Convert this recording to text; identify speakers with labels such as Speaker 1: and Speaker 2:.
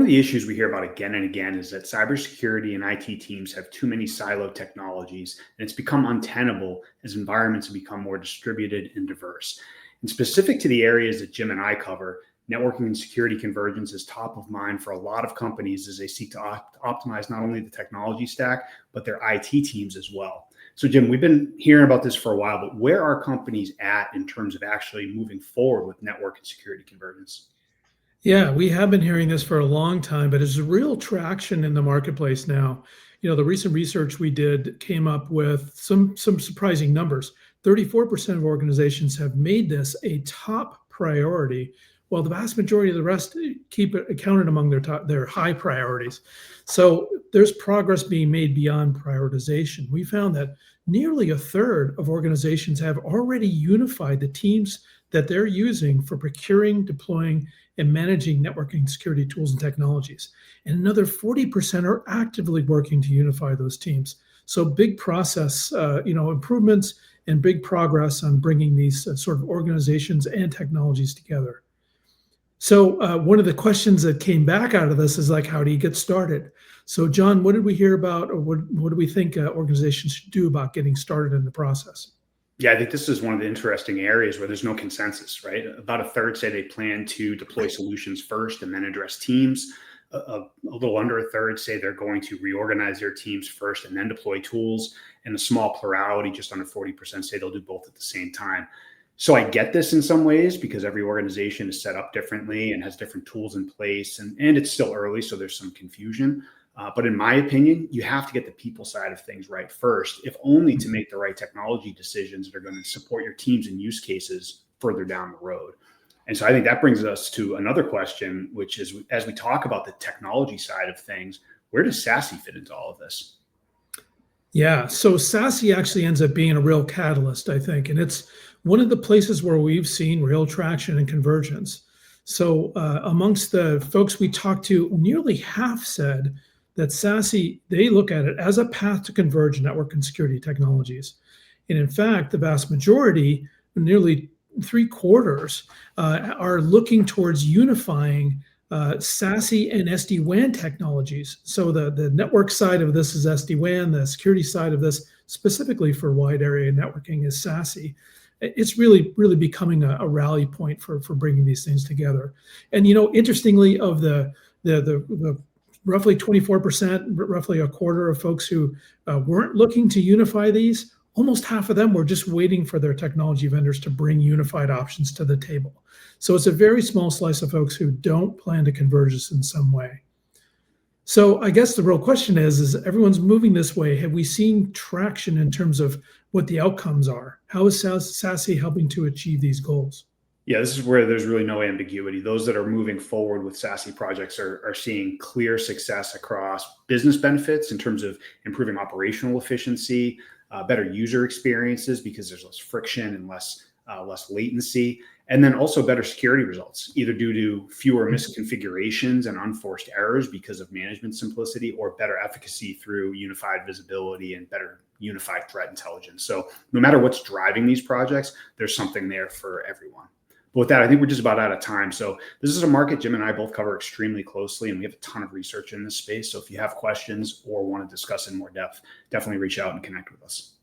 Speaker 1: of the issues we hear about again and again is that cybersecurity and IT teams have too many siloed technologies, and it's become untenable as environments have become more distributed and diverse. And specific to the areas that Jim and I cover, networking and security convergence is top of mind for a lot of companies as they seek to optimize not only the technology stack, but their IT teams as well. So Jim, we've been hearing about this for a while, but where are companies at in terms of actually moving forward with network and security convergence?
Speaker 2: Yeah, we have been hearing this for a long time, but there's real traction in the marketplace now. The recent research we did came up with some surprising numbers. 34% of organizations have made this a top priority, while the vast majority of the rest keep it accounted among their high priorities. So there's progress being made beyond prioritization. We found that nearly a third of organizations have already unified the teams that they're using for procuring, deploying, and managing networking security tools and technologies. And another 40% are actively working to unify those teams. So big process, improvements and big progress on bringing these sort of organizations and technologies together. So one of the questions that came back out of this is like, how do you get started? So John, what did we hear about, or what do we think organizations should do about getting started in the process?
Speaker 1: Yeah, I think this is one of the interesting areas where there's no consensus, right? About a third say they plan to deploy solutions first and then address teams. A little under a third say they're going to reorganize their teams first and then deploy tools. And a small plurality, just under 40%, say they'll do both at the same time. So I get this in some ways because every organization is set up differently and has different tools in place. And it's still early, so there's some confusion. But in my opinion, you have to get the people side of things right first, if only to make the right technology decisions that are going to support your teams and use cases further down the road. And so I think that brings us to another question, which is, as we talk about the technology side of things, where does SASE fit into all of this?
Speaker 2: Yeah, so SASE actually ends up being a real catalyst, I think, and it's one of the places where we've seen real traction and convergence. So amongst the folks we talked to, nearly half said that SASE, they look at it as a path to converge network and security technologies. And in fact, the vast majority, nearly three quarters, are looking towards unifying SASE and SD-WAN technologies. So the network side of this is SD-WAN, the security side of this, specifically for wide area networking, is SASE. It's really, really becoming a rally point for bringing these things together. And interestingly, of the roughly 24%, roughly a quarter of folks who weren't looking to unify these, almost half of them were just waiting for their technology vendors to bring unified options to the table. So it's a very small slice of folks who don't plan to converge this in some way. So I guess the real question is everyone's moving this way. Have we seen traction in terms of what the outcomes are? How is SASE helping to achieve these goals?
Speaker 1: Yeah, this is where there's really no ambiguity. Those that are moving forward with SASE projects are seeing clear success across business benefits in terms of improving operational efficiency, better user experiences because there's less friction and less latency, and then also better security results, either due to fewer misconfigurations and unforced errors because of management simplicity, or better efficacy through unified visibility and better unified threat intelligence. So no matter what's driving these projects, there's something there for everyone. But with that, I think we're just about out of time. So this is a market Jim and I both cover extremely closely, and we have a ton of research in this space. So if you have questions or want to discuss in more depth, definitely reach out and connect with us.